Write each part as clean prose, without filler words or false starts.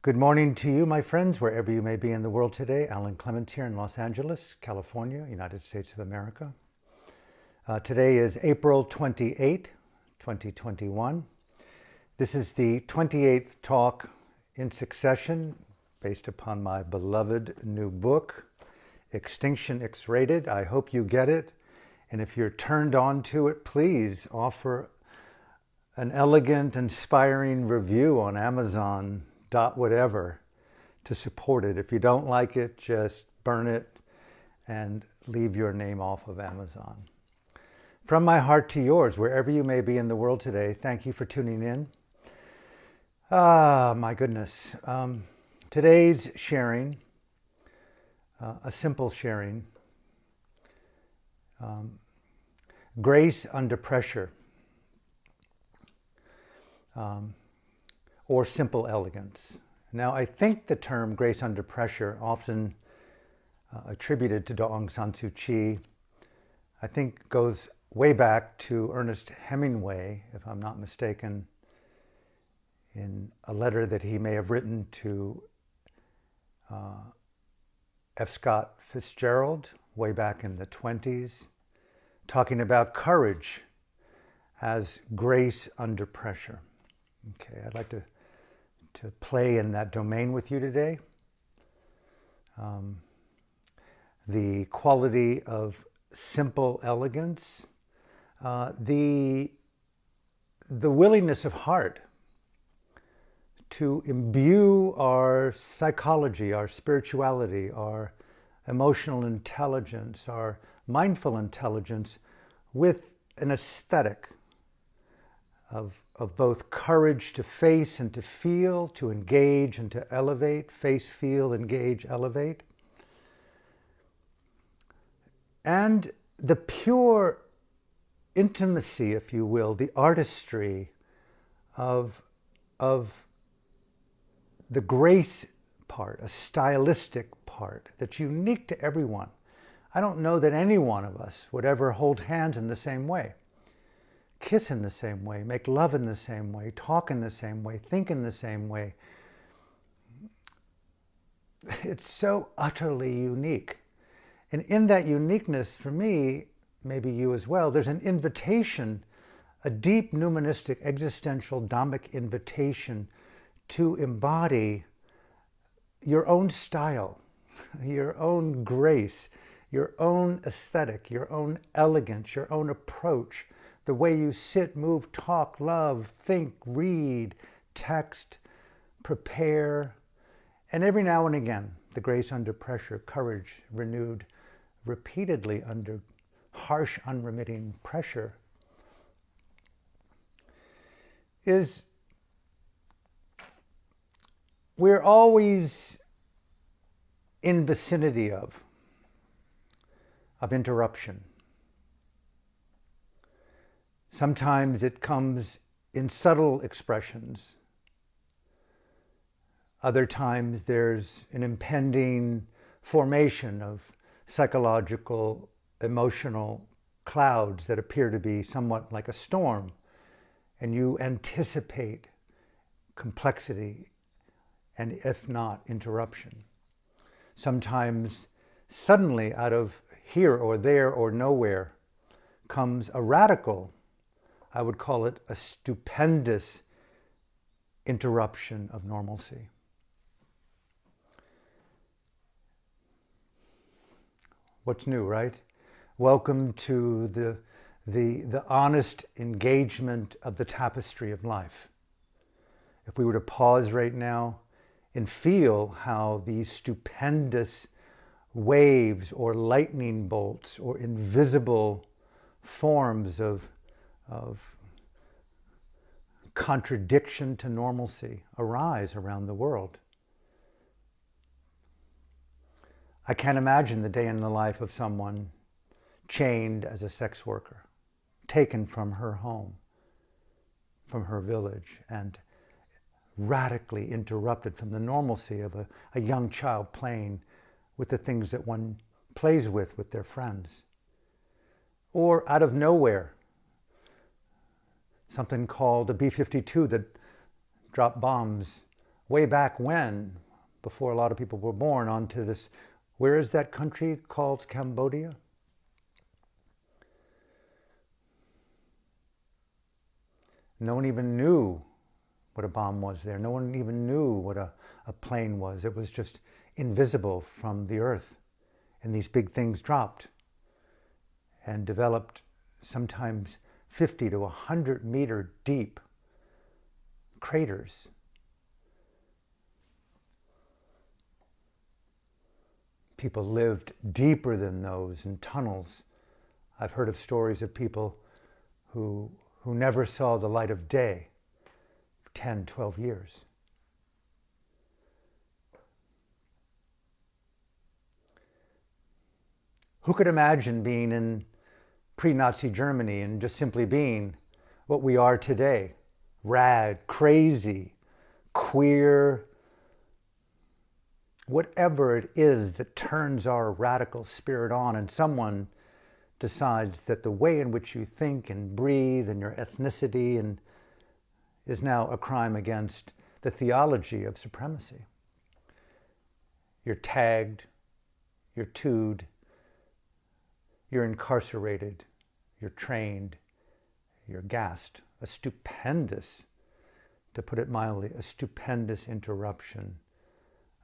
Good morning to you, my friends, wherever you may be in the world today. Alan Clements here in Los Angeles, California, United States of America. Today is April 28, 2021. This is the 28th talk in succession based upon my beloved new book, Extinction X-Rated. I hope you get it. And if you're turned on to it, please offer an elegant, inspiring review on Amazon. Whatever to support it. If you don't like it, just burn it and leave your name off of Amazon. From my heart to yours, wherever you may be in the world today, thank you for tuning in. My goodness. Today's sharing, a simple sharing, grace under pressure. Or simple elegance. Now, I think the term grace under pressure, often attributed to Aung San Suu Kyi, I think goes way back to Ernest Hemingway, if I'm not mistaken, in a letter that he may have written to F. Scott Fitzgerald way back in the 20s, talking about courage as grace under pressure. Okay, I'd like to play in that domain with you today. The quality of simple elegance, the willingness of heart to imbue our psychology, our spirituality, our emotional intelligence, our mindful intelligence with an aesthetic of both courage to face and to feel, to engage and to elevate, face, feel, engage, elevate. And the pure intimacy, if you will, the artistry of the grace part, a stylistic part that's unique to everyone. I don't know that any one of us would ever hold hands in the same way, kiss in the same way, make love in the same way, talk in the same way, think in the same way. It's so utterly unique. And in that uniqueness, for me, maybe you as well, there's an invitation, a deep numismatic, existential, Dhammic invitation to embody your own style, your own grace, your own aesthetic, your own elegance, your own approach, the way you sit, move, talk, love, think, read, text, prepare, and every now and again, the grace under pressure, courage renewed repeatedly under harsh, unremitting pressure, is we're always in vicinity of interruption. Sometimes it comes in subtle expressions. Other times there's an impending formation of psychological, emotional clouds that appear to be somewhat like a storm, and you anticipate complexity and, if not, interruption. Sometimes suddenly out of here or there or nowhere comes a radical, I would call it a stupendous interruption of normalcy. What's new, right? Welcome to the honest engagement of the tapestry of life. If we were to pause right now and feel how these stupendous waves or lightning bolts or invisible forms of contradiction to normalcy arise around the world. I can't imagine the day in the life of someone chained as a sex worker, taken from her home, from her village, and radically interrupted from the normalcy of a young child playing with the things that one plays with their friends. Or out of nowhere, something called a B-52 that dropped bombs way back when, before a lot of people were born, onto this, where is that country called Cambodia? No one even knew what a bomb was there. No one even knew what a plane was. It was just invisible from the earth. And these big things dropped and developed sometimes 50 to 100 meter deep craters. People lived deeper than those in tunnels. I've heard of stories of people who never saw the light of day for 10, 12 years. Who could imagine being in pre-Nazi Germany and just simply being what we are today? Rad, crazy, queer, whatever it is that turns our radical spirit on, and someone decides that the way in which you think and breathe and your ethnicity and is now a crime against the theology of supremacy. You're tagged, you're tooed, you're incarcerated, you're trained, you're gassed. A stupendous, to put it mildly, a stupendous interruption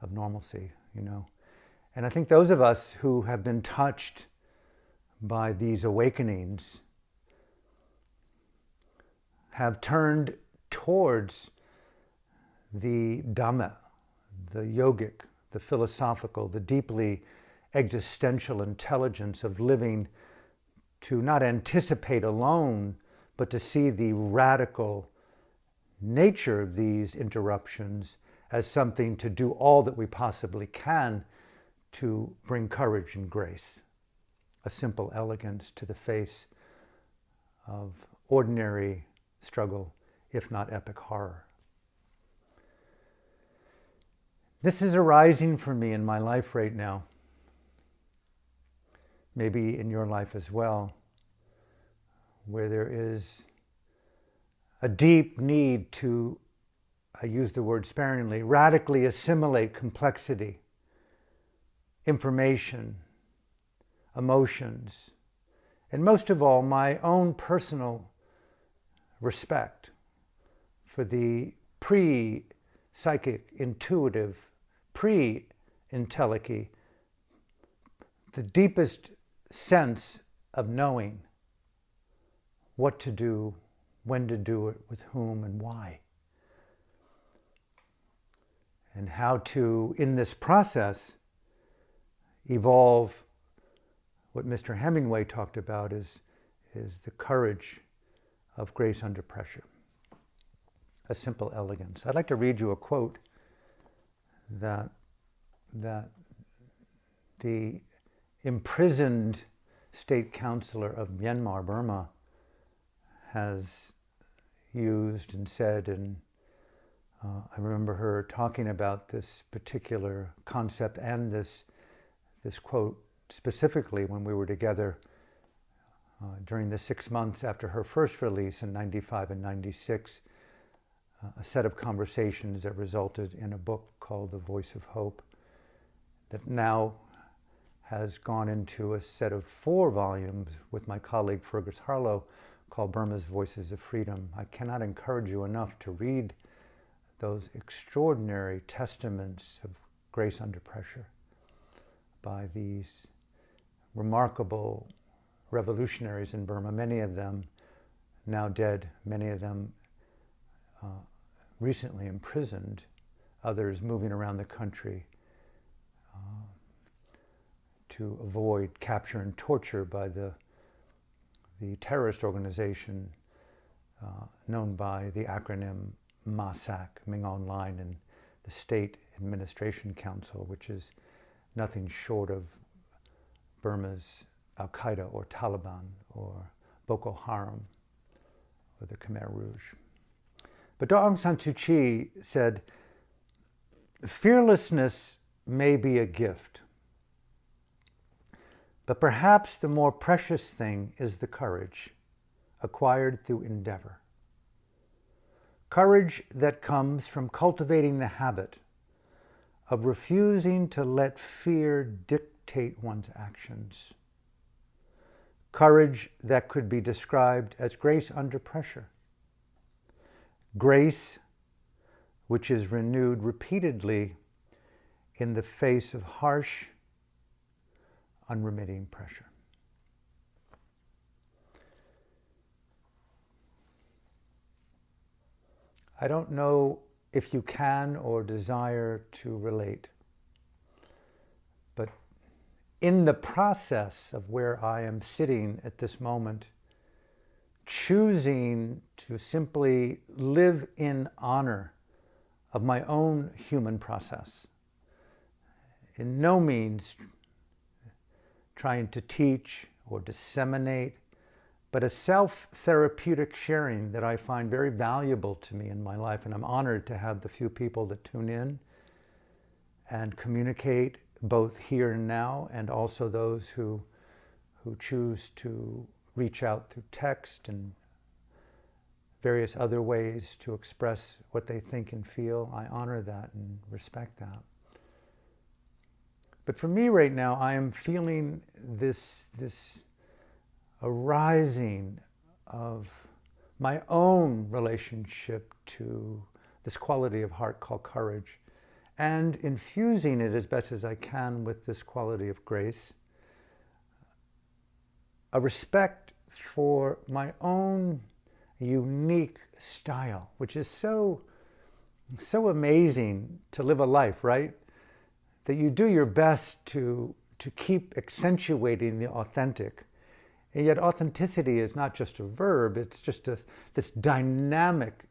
of normalcy, you know. And I think those of us who have been touched by these awakenings have turned towards the Dhamma, the yogic, the philosophical, the deeply existential intelligence of living to not anticipate alone, but to see the radical nature of these interruptions as something to do all that we possibly can to bring courage and grace, a simple elegance to the face of ordinary struggle, if not epic horror. This is arising for me in my life right now, maybe in your life as well, where there is a deep need to, I use the word sparingly, radically assimilate complexity, information, emotions, and most of all, my own personal respect for the pre-psychic, intuitive, pre-intellicy, the deepest sense of knowing what to do, when to do it, with whom and why. And how to, in this process, evolve what Mr. Hemingway talked about is the courage of grace under pressure. A simple elegance. I'd like to read you a quote that the imprisoned state councilor of Myanmar, Burma, has used and said, and I remember her talking about this particular concept and this quote specifically when we were together during the 6 months after her first release in 95 and 96, a set of conversations that resulted in a book called The Voice of Hope that now has gone into a set of 4 volumes with my colleague Fergus Harlow called Burma's Voices of Freedom. I cannot encourage you enough to read those extraordinary testaments of grace under pressure by these remarkable revolutionaries in Burma, many of them now dead, many of them recently imprisoned, others moving around the country to avoid capture and torture by the terrorist organization known by the acronym MASAC, Ming Aung Hlaing, and the State Administration Council, which is nothing short of Burma's Al-Qaeda or Taliban or Boko Haram or the Khmer Rouge. But Aung San Suu Kyi said, "Fearlessness may be a gift, but perhaps the more precious thing is the courage acquired through endeavor. Courage that comes from cultivating the habit of refusing to let fear dictate one's actions. Courage that could be described as grace under pressure. Grace which is renewed repeatedly in the face of harsh, unremitting pressure. I don't know if you can or desire to relate, but in the process of where I am sitting at this moment, choosing to simply live in honor of my own human process, in no means trying to teach or disseminate, but a self-therapeutic sharing that I find very valuable to me in my life. And I'm honored to have the few people that tune in and communicate both here and now, and also those who choose to reach out through text and various other ways to express what they think and feel. I honor that and respect that. But for me right now, I am feeling this arising of my own relationship to this quality of heart called courage, and infusing it as best as I can with this quality of grace, a respect for my own unique style, which is so amazing to live a life, right? That you do your best to keep accentuating the authentic. And yet authenticity is not just a verb, it's just this dynamic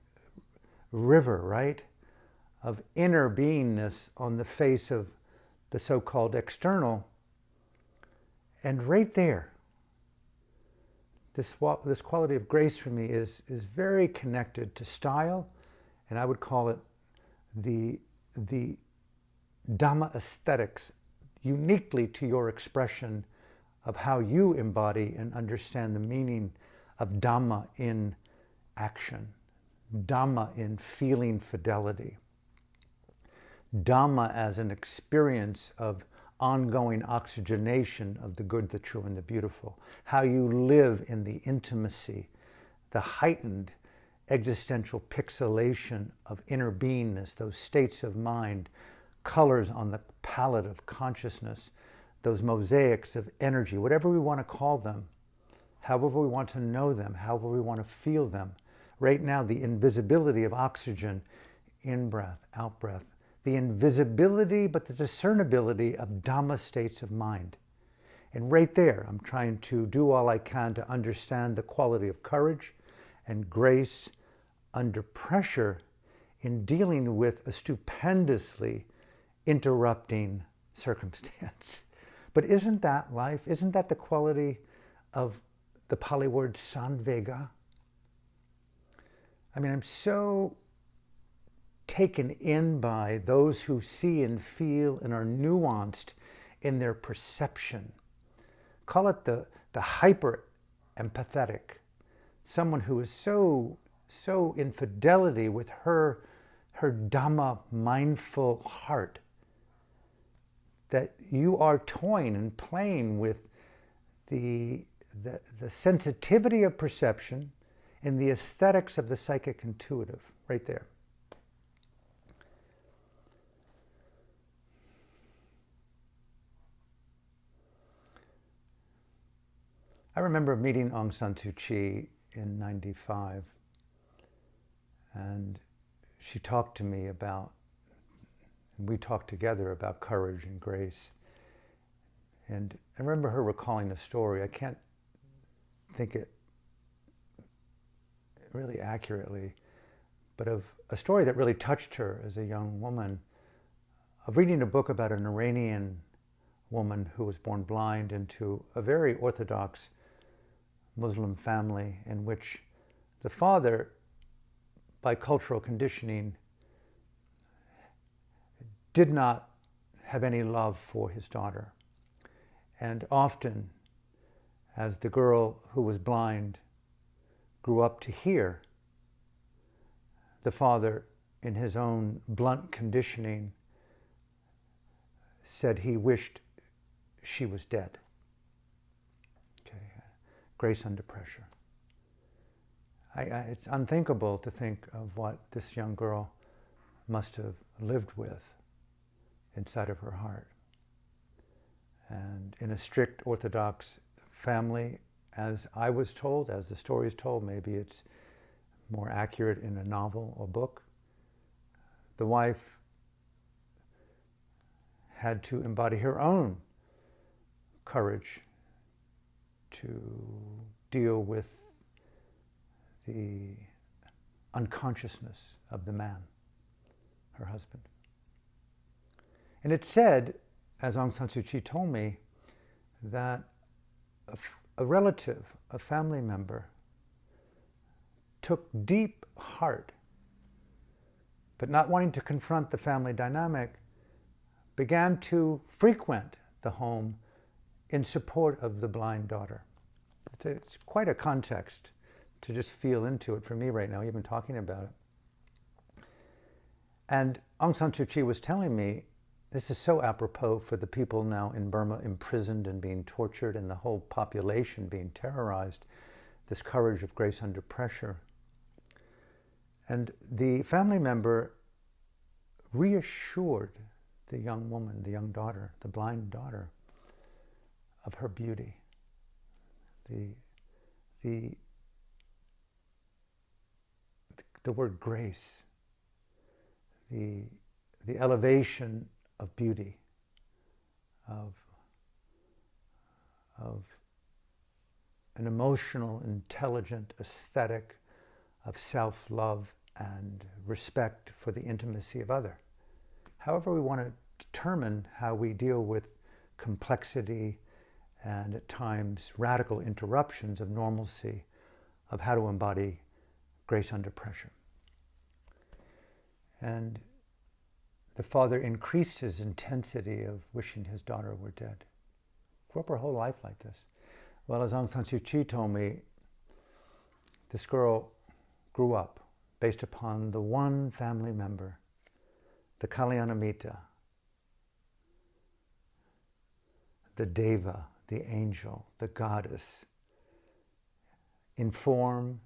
river, right? Of inner beingness on the face of the so-called external. And right there, this quality of grace for me is very connected to style, and I would call it the Dhamma aesthetics, uniquely to your expression of how you embody and understand the meaning of Dhamma in action, Dhamma in feeling fidelity, Dhamma as an experience of ongoing oxygenation of the good, the true, and the beautiful, how you live in the intimacy, the heightened existential pixelation of inner beingness, those states of mind, colors on the palette of consciousness, those mosaics of energy, whatever we want to call them, however we want to know them, however we want to feel them. Right now, the invisibility of oxygen, in-breath, out-breath, the invisibility but the discernibility of Dhamma states of mind. And right there, I'm trying to do all I can to understand the quality of courage and grace under pressure in dealing with a stupendously interrupting circumstance. But isn't that life? Isn't that the quality of the Pali word samvega? I mean, I'm so taken in by those who see and feel and are nuanced in their perception. Call it the hyper empathetic, someone who is so in fidelity with her Dhamma mindful heart, that you are toying and playing with the sensitivity of perception and the aesthetics of the psychic intuitive, right there. I remember meeting Aung San Suu Kyi in '95, and she talked to me about, and we talked together about courage and grace. And I remember her recalling a story. I can't think it really accurately, but of a story that really touched her as a young woman, of reading a book about an Iranian woman who was born blind into a very orthodox Muslim family, in which the father, by cultural conditioning, did not have any love for his daughter. And often, as the girl who was blind grew up to hear, the father, in his own blunt conditioning, said he wished she was dead. Okay. Grace under pressure. It's unthinkable to think of what this young girl must have lived with inside of her heart. And in a strict Orthodox family, as I was told, as the story is told, maybe it's more accurate in a novel or book, the wife had to embody her own courage to deal with the unconsciousness of the man, her husband. And it said, as Aung San Suu Kyi told me, that a relative, a family member, took deep heart, but not wanting to confront the family dynamic, began to frequent the home in support of the blind daughter. It's quite a context to just feel into it for me right now, even talking about it. And Aung San Suu Kyi was telling me, this is so apropos for the people now in Burma imprisoned and being tortured and the whole population being terrorized, this courage of grace under pressure. And the family member reassured the young woman, the young daughter, the blind daughter, of her beauty. The word grace, the elevation of beauty, of an emotional, intelligent aesthetic of self-love and respect for the intimacy of other. However we want to determine how we deal with complexity and at times radical interruptions of normalcy, of how to embody grace under pressure. And the father increased his intensity of wishing his daughter were dead. Grew up her whole life like this. Well, as Aung San Suu Kyi told me, this girl grew up based upon the one family member, the Kalyanamita, the Deva, the angel, the goddess, in form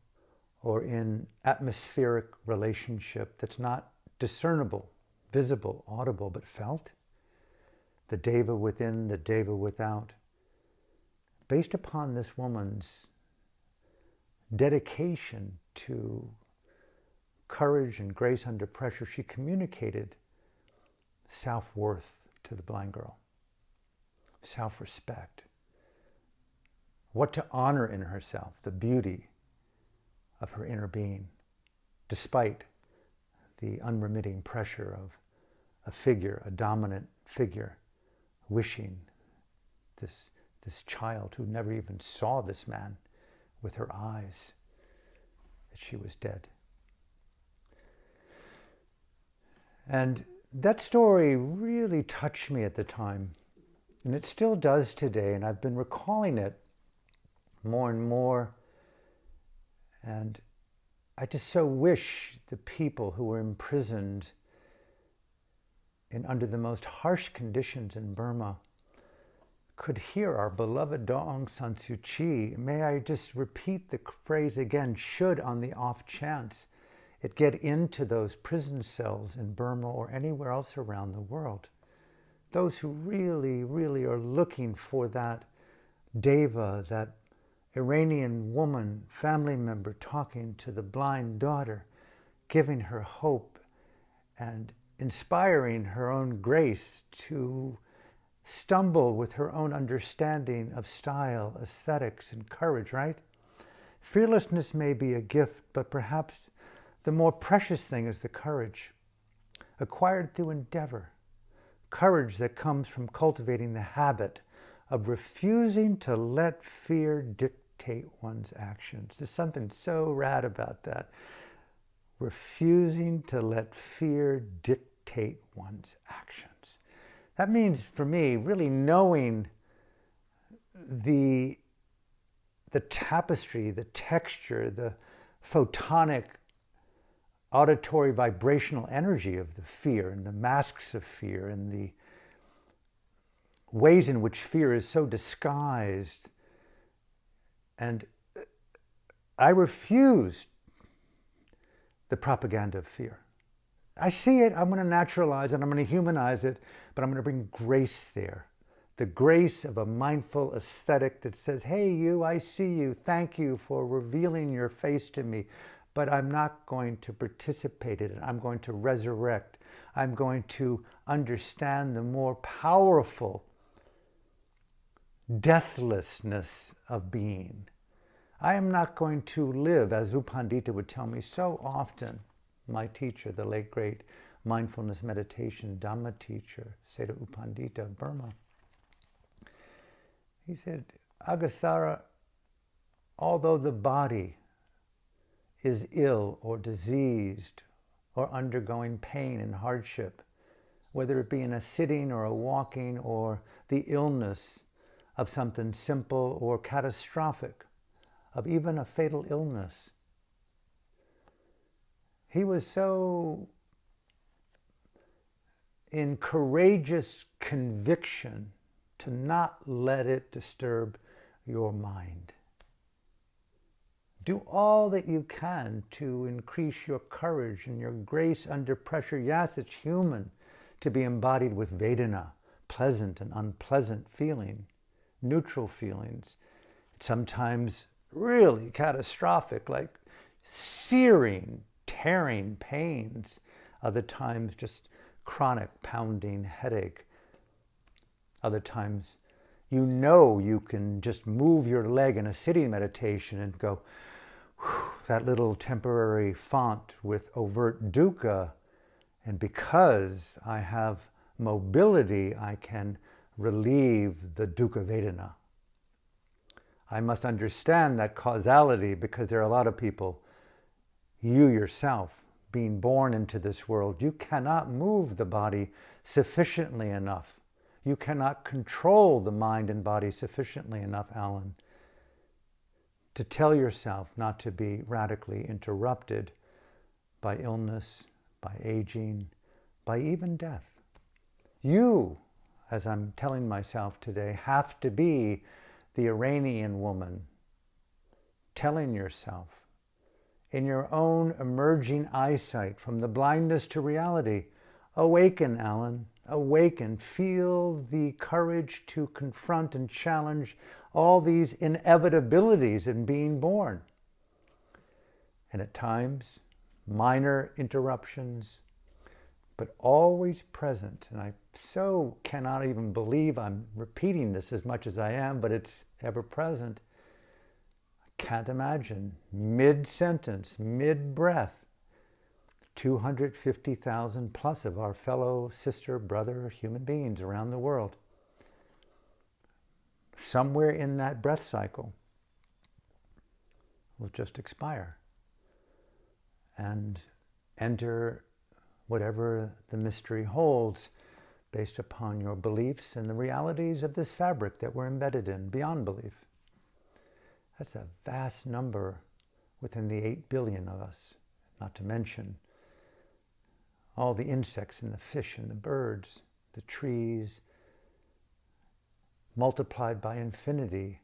or in atmospheric relationship that's not discernible, visible, audible, but felt. The Deva within, the Deva without. Based upon this woman's dedication to courage and grace under pressure, she communicated self-worth to the blind girl, self-respect, what to honor in herself, the beauty of her inner being, despite the unremitting pressure of a figure, a dominant figure, wishing this child who never even saw this man with her eyes, that she was dead. And that story really touched me at the time, and it still does today, and I've been recalling it more and more. And I just so wish the people who were imprisoned under the most harsh conditions in Burma could hear our beloved Aung San Suu Kyi. May I just repeat the phrase again, should on the off chance it get into those prison cells in Burma or anywhere else around the world. Those who really, really are looking for that Deva, that Iranian woman, family member, talking to the blind daughter, giving her hope and inspiring her own grace to stumble with her own understanding of style, aesthetics, and courage, right? Fearlessness may be a gift, but perhaps the more precious thing is the courage acquired through endeavor, courage that comes from cultivating the habit of refusing to let fear dictate one's actions. There's something so rad about that. Refusing to let fear dictate one's actions. That means, for me, really knowing the tapestry, the texture, the photonic auditory vibrational energy of the fear and the masks of fear and the ways in which fear is so disguised. And I refuse the propaganda of fear. I see it, I'm going to naturalize it, I'm going to humanize it, but I'm going to bring grace there. The grace of a mindful aesthetic that says, hey, you, I see you, thank you for revealing your face to me, but I'm not going to participate in it. I'm going to resurrect. I'm going to understand the more powerful deathlessness of being. I am not going to live, as U Pandita would tell me so often, my teacher, the late great mindfulness meditation Dhamma teacher, Seda U Pandita of Burma. He said, Agasara, although the body is ill or diseased or undergoing pain and hardship, whether it be in a sitting or a walking or the illness of something simple or catastrophic, of even a fatal illness, he was so in courageous conviction to not let it disturb your mind. Do all that you can to increase your courage and your grace under pressure. Yes, it's human to be embodied with Vedana, pleasant and unpleasant feeling, neutral feelings, sometimes really catastrophic, like searing, tearing pains, other times just chronic pounding headache. Other times, you know you can just move your leg in a sitting meditation and go, that little temporary font with overt dukkha, and because I have mobility, I can relieve the dukkha vedana. I must understand that causality because there are a lot of people, you yourself, being born into this world, you cannot move the body sufficiently enough. You cannot control the mind and body sufficiently enough, Alan, to tell yourself not to be radically interrupted by illness, by aging, by even death. You, as I'm telling myself today, have to be the Iranian woman telling yourself in your own emerging eyesight from the blindness to reality, awaken, Alan, awaken. Feel the courage to confront and challenge all these inevitabilities in being born. And at times, minor interruptions, but always present. And I so cannot even believe I'm repeating this as much as I am, but it's ever present. I can't imagine, mid-sentence, mid-breath, 250,000 plus of our fellow sister, brother, human beings around the world. Somewhere in that breath cycle will just expire and enter whatever the mystery holds based upon your beliefs and the realities of this fabric that we're embedded in beyond belief. That's a vast number within the 8 billion of us, not to mention all the insects and the fish and the birds, the trees, multiplied by infinity.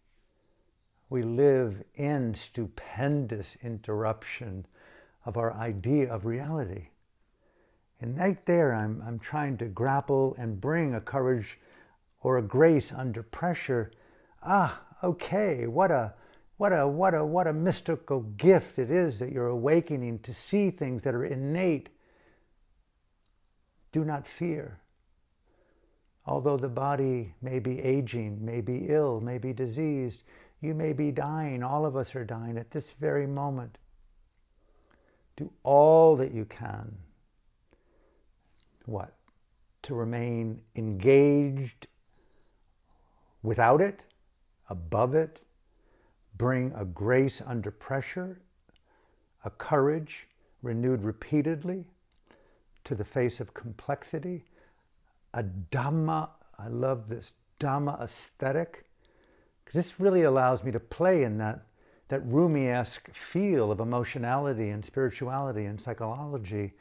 We live in stupendous interruption of our idea of reality. And right there, I'm trying to grapple and bring a courage or a grace under pressure. Okay, what a mystical gift it is that you're awakening to see things that are innate. Do not fear. Although the body may be aging, may be ill, may be diseased, you may be dying, all of us are dying at this very moment. Do all that you can. What? To remain engaged without it, above it, bring a grace under pressure, a courage renewed repeatedly to the face of complexity, a Dhamma, I love this, Dhamma aesthetic, because this really allows me to play in that that Rumi-esque feel of emotionality and spirituality and psychology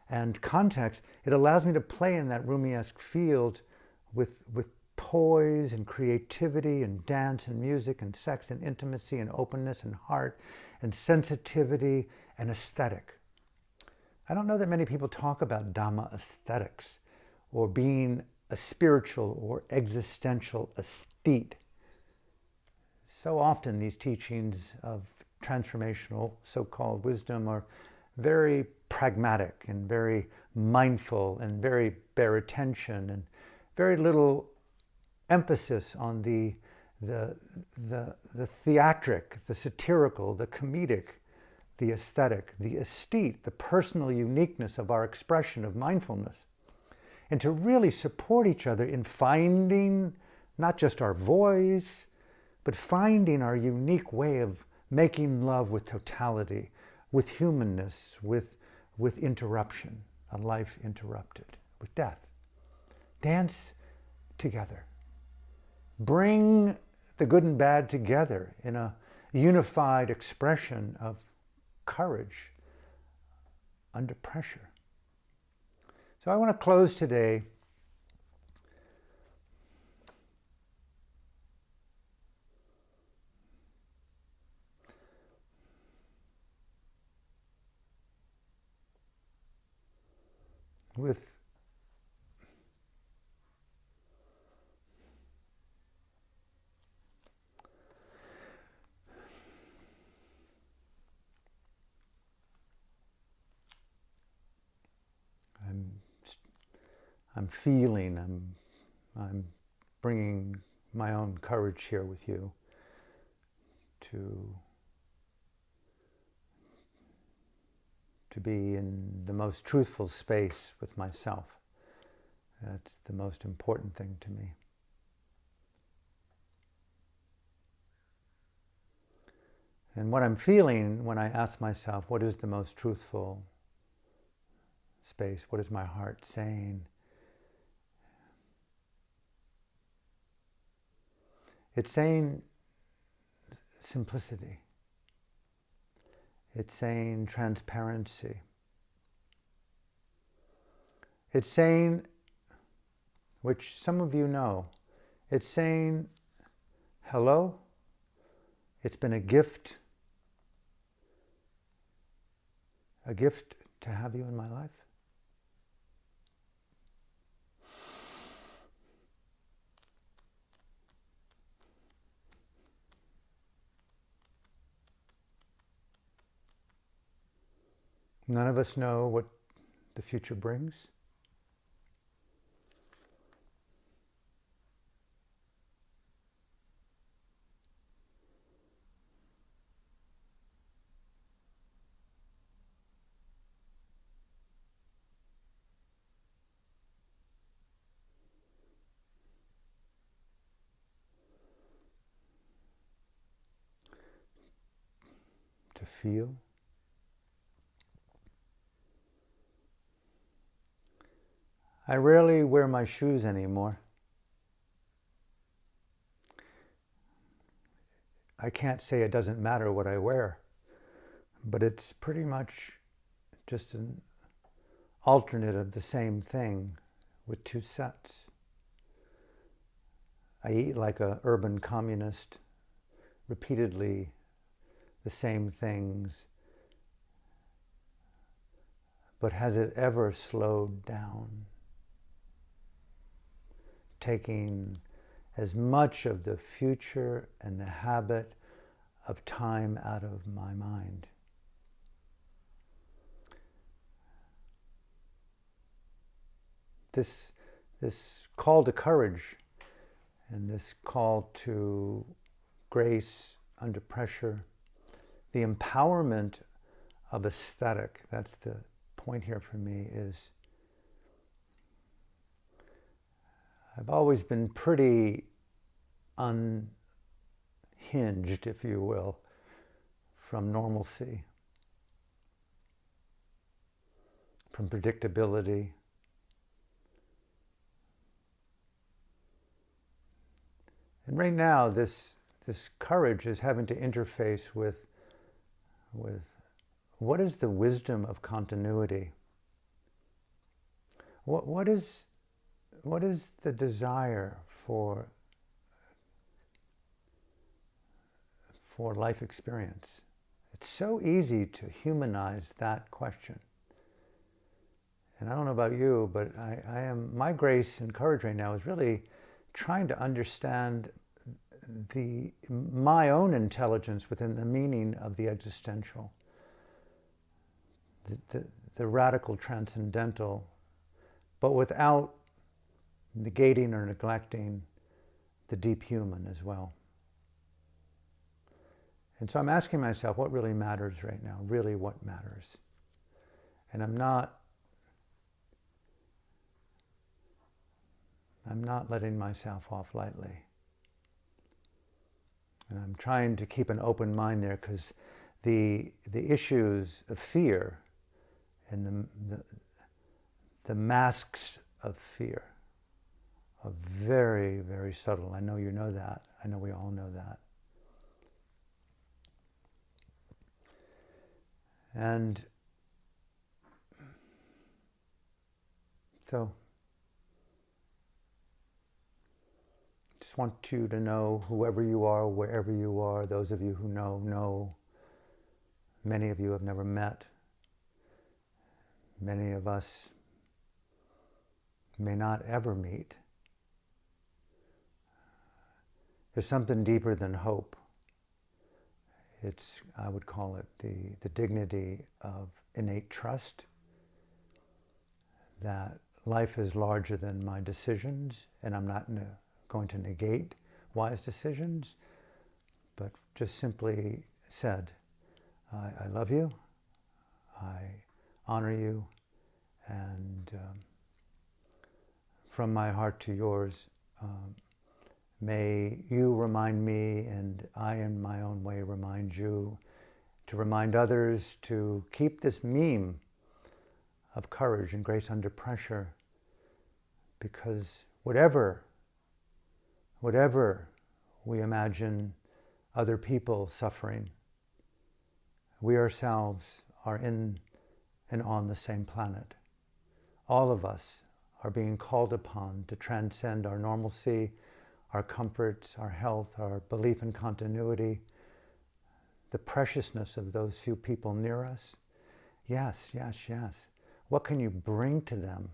and context, it allows me to play in that Rumi-esque field with poise and creativity and dance and music and sex and intimacy and openness and heart and sensitivity and aesthetic. I don't know that many people talk about Dhamma aesthetics or being a spiritual or existential aesthete. So often these teachings of transformational so-called wisdom are very pragmatic and very mindful and very bare attention and very little emphasis on the theatric, the satirical, the comedic, the aesthetic, the aesthete, the personal uniqueness of our expression of mindfulness, and to really support each other in finding not just our voice, but finding our unique way of making love with totality, with humanness, with interruption, a life interrupted, with death. Dance together. Bring the good and bad together in a unified expression of courage under pressure. So I want to close today with I'm feeling, I'm bringing my own courage here with you to be in the most truthful space with myself. That's the most important thing to me. And what I'm feeling when I ask myself, what is the most truthful space? What is my heart saying? It's saying simplicity. It's saying transparency. It's saying, which some of you know, it's saying, hello, it's been a gift to have you in my life. None of us know what the future brings. To feel. I rarely wear my shoes anymore. I can't say it doesn't matter what I wear, but it's pretty much just an alternate of the same thing with two sets. I eat like an urban communist, repeatedly the same things, but has it ever slowed down? Taking as much of the future and the habit of time out of my mind. This call to courage and this call to grace under pressure, the empowerment of aesthetic, that's the point here for me, is I've always been pretty unhinged, if you will, from normalcy, from predictability. And right now, this this courage is having to interface with what is the wisdom of continuity? What is the desire for life experience? It's so easy to humanize that question. And I don't know about you, but my grace and courage right now is really trying to understand my own intelligence within the meaning of the existential, the radical transcendental, but without negating or neglecting the deep human as well. And so I'm asking myself, what really matters right now? Really, what matters? And I'm not letting myself off lightly. And I'm trying to keep an open mind there, because the issues of fear and the masks of fear are very, very subtle. I know you know that. I know we all know that. And so just want you to know, whoever you are, wherever you are, those of you who know. Many of you have never met. Many of us may not ever meet. There's something deeper than hope. I would call it the dignity of innate trust that life is larger than my decisions, and I'm not going to negate wise decisions, but just simply said, I love you, I honor you, and from my heart to yours, may you remind me, and I in my own way remind you, to remind others to keep this meme of courage and grace under pressure, because whatever we imagine other people suffering, we ourselves are in and on the same planet. All of us are being called upon to transcend our normalcy, our comforts, our health, our belief in continuity, the preciousness of those few people near us. Yes, yes, yes. What can you bring to them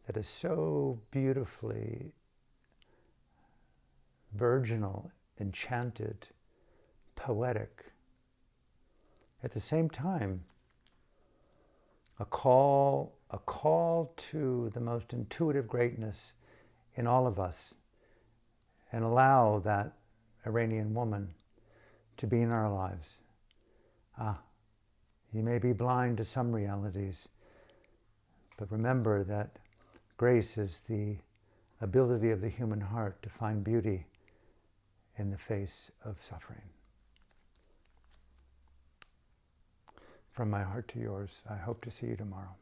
that is so beautifully virginal, enchanted, poetic? At the same time, a call to the most intuitive greatness in all of us, and allow that Iranian woman to be in our lives. You may be blind to some realities, but remember that grace is the ability of the human heart to find beauty in the face of suffering. From my heart to yours, I hope to see you tomorrow.